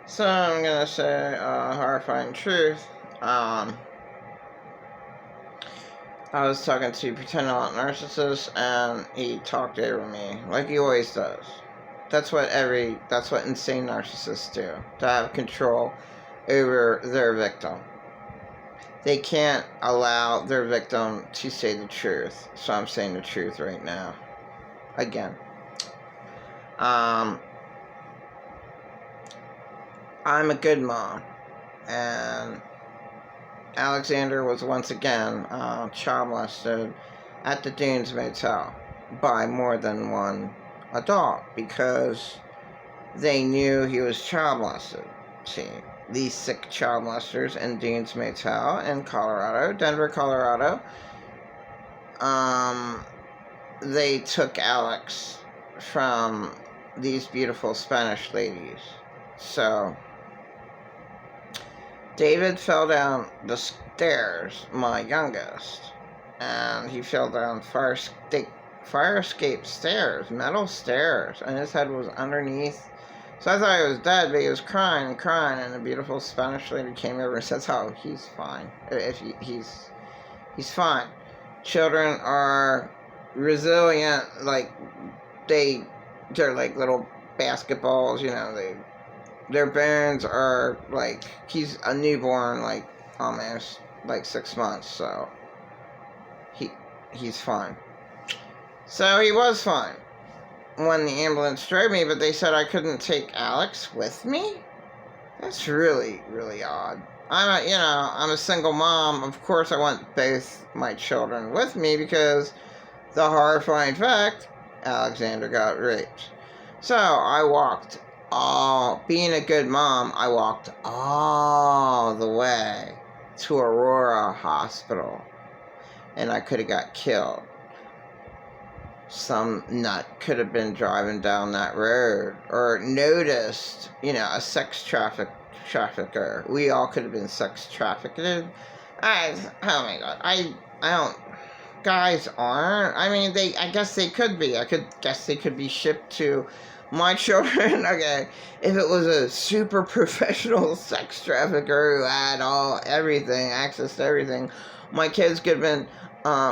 So I'm gonna say horrifying truth. I was talking to pretend not narcissist, and he talked over me like he always does. That's what insane narcissists do, to have control over their victim. They can't allow their victim to say the truth. So I'm saying the truth right now. Again. I'm a good mom, and Alexander was once again child molested at the Dunes Motel by more than one adult because they knew he was child molested. See, these sick child molesters in Dunes Motel in Colorado, Denver, Colorado, they took Alex from these beautiful Spanish ladies. So David fell down the stairs, my youngest, and he fell down fire escape stairs, metal stairs, and his head was underneath. So I thought he was dead, but he was crying and crying, and a beautiful Spanish lady came over and says, "Oh, he's fine. He's fine." Children are resilient, like they're like little basketballs, their bones are like, he's a newborn, like almost like 6 months, so he's fine. So he was fine when the ambulance drove me, but they said I couldn't take Alex with me. That's really, really odd. I'm a single mom. Of course I want both my children with me because the horrifying fact, Alexander got raped. So I walked being a good mom, I walked all the way to Aurora Hospital, and I could have got killed. Some nut could have been driving down that road or noticed, a sex trafficker. We all could have been sex trafficked. Oh my God. I don't, guys aren't. I mean, I guess they could be. Guess they could be shipped to my children. Okay, if it was a super professional sex trafficker who had access to everything, my kids could have been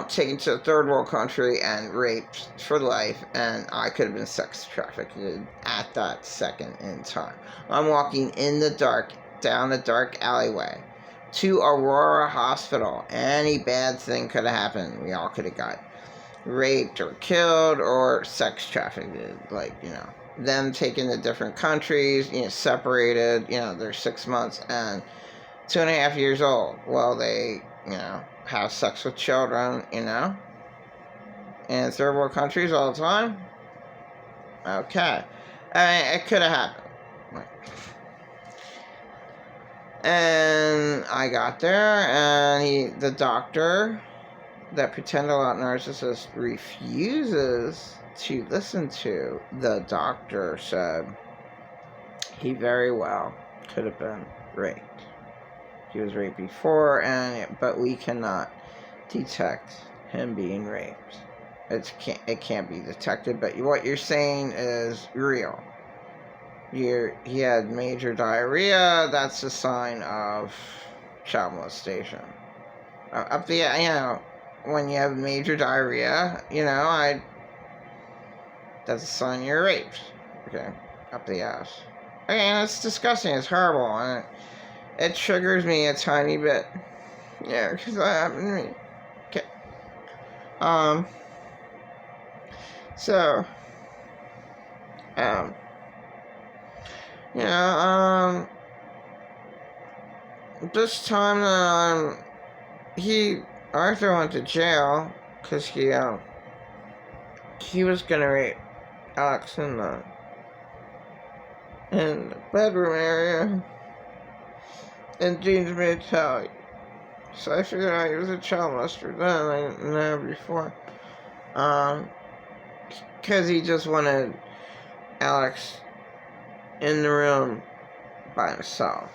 taken to a third world country and raped for life, and I could have been sex trafficked at that second in time. I'm walking in the dark, down a dark alleyway to Aurora Hospital. Any bad thing could have happened. We all could have got raped or killed or sex trafficked. Them taken to different countries, separated, they're 6 months and 2.5 years old. Well, they, have sex with children, in third world countries all the time. Okay. I mean, it could have happened. And I got there, and the doctor, that pretend a lot narcissist, refuses to listen to. The doctor said he very well could have been raped. He was raped before, but we cannot detect him being raped. It can't be detected, but what you're saying is real. He had major diarrhea. That's a sign of child molestation. When you have major diarrhea, that's a sign you're raped. Okay, up the ass. Okay, and it's disgusting. It's horrible, and it triggers me a tiny bit. Yeah, because that happened to me. Okay. So, this time Arthur went to jail because he was gonna rape Alex in the bedroom area in Dean's Motel. So I figured out he was a child molester then. I didn't know before. Because he just wanted Alex in the room by himself.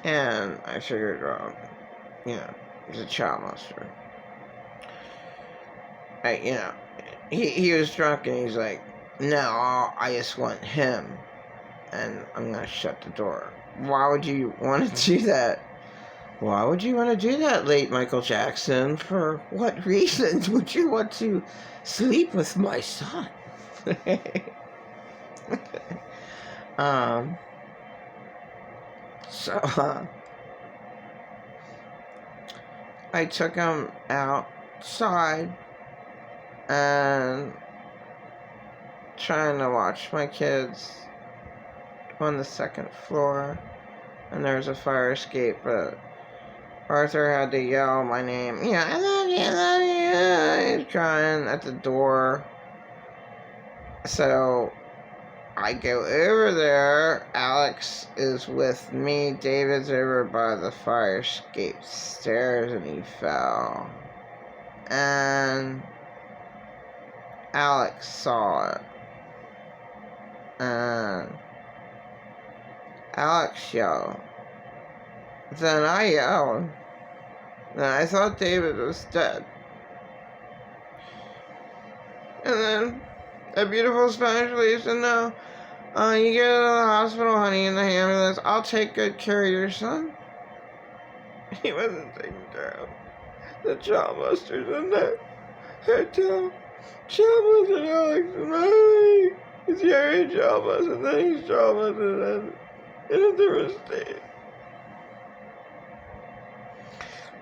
And I figured, he's a child molester. He was drunk and he's like, no, I just want him and I'm gonna shut the door. Why would you want to do that? Why would you want to do that, late Michael Jackson? For what reasons would you want to sleep with my son? um, so, I took him outside and trying to watch my kids on the second floor, and there was a fire escape, but Arthur had to yell my name. Yeah, I love you, I love you. He's crying at the door. So I go over there. Alex is with me. David's over by the fire escape stairs, and he fell. And Alex saw it. And Alex yelled. Then I yelled. And I thought David was dead. And then a beautiful Spanish lady said, no, you get to the hospital, honey, in the ambulance. I'll take good care of your son. He wasn't taken care of. The child molesters in there. Hotel. Child molested Alex and I. He's already child molested, and then he's child molested in a different state.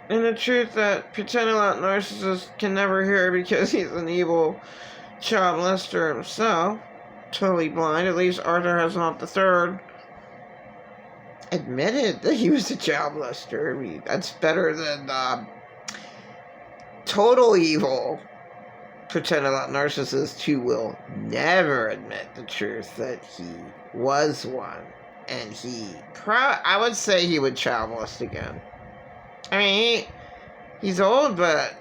And the truth that pretending that narcissist can never hear because he's an evil child molester himself, totally blind. At least Arthur has not the third admitted that he was a child molester. I mean, that's better than total evil pretending that narcissist who will never admit the truth that he was one. And I would say he would child molest again. I mean, he's old, but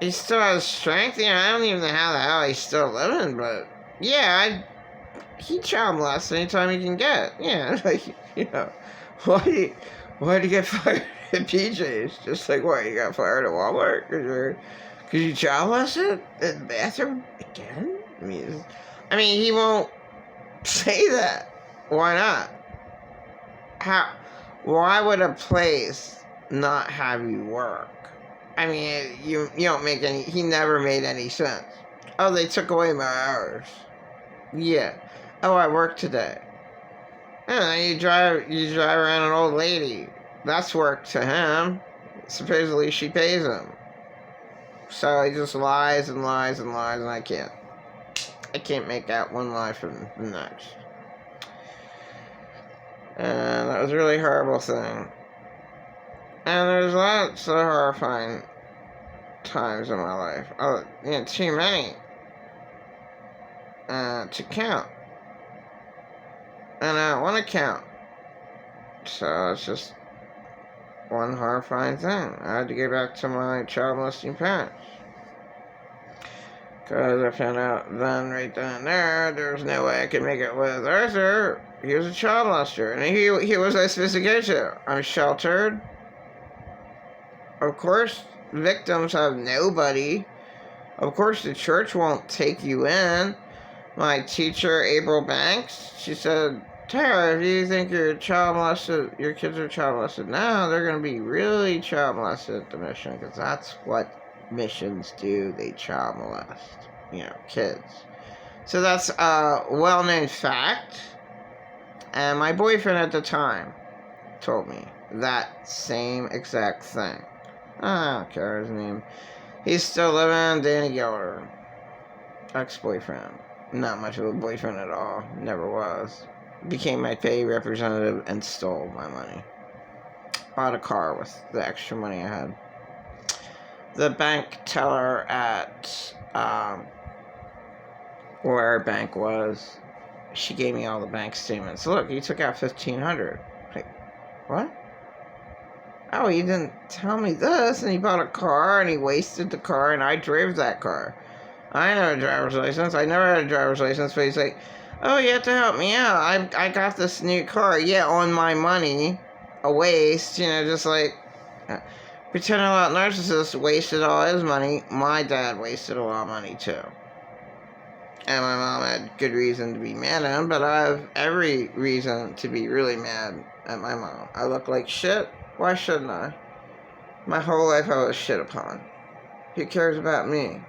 he still has strength. You know, I don't even know how the hell he's still living, but yeah, he child molests anytime he can get. Yeah, like, you know, why'd you get fired at PJ's? Just like, what, you got fired at Walmart? Because you child molested in the bathroom again? I mean, he won't say that. Why not? Why would a place not have you work? I mean, you don't make any. He never made any sense. Oh, they took away my hours. Yeah. Oh, I work today. You drive around an old lady. That's work to him. Supposedly she pays him. So he just lies and lies and lies, and I can't make out one lie from the next. And that was a really horrible thing. And there's lots of horrifying times in my life. Oh, too many to count. And I don't want to count. So it's just one horrifying thing. I had to get back to my child molesting parents. Because I found out then, right then and there was no way I could make it with Arthur. He was a child molester. And he was a sophistication. I'm sheltered. Of course, victims have nobody. Of course, the church won't take you in. My teacher, April Banks, she said, Tara, if you think your kids are child molested now, they're going to be really child molested at the mission, because that's what missions do. They child molest, kids. So that's a well-known fact. And my boyfriend at the time told me that same exact thing. I don't care his name. He's still living, Danny Gilder. Ex-boyfriend. Not much of a boyfriend at all. Never was. Became my pay representative and stole my money. Bought a car with the extra money I had. The bank teller at where our bank was, she gave me all the bank statements. Look, he took out $1,500. Like, what? Oh, he didn't tell me this, and he bought a car, and he wasted the car, and I drove that car. I didn't have a driver's license. I never had a driver's license, but he's like, oh, you have to help me out. I got this new car. Yeah, on my money. A waste, just like, pretending a lot narcissist wasted all his money. My dad wasted a lot of money, too. And my mom had good reason to be mad at him, but I have every reason to be really mad at my mom. I look like shit. Why shouldn't I? My whole life I was shit upon. Who cares about me?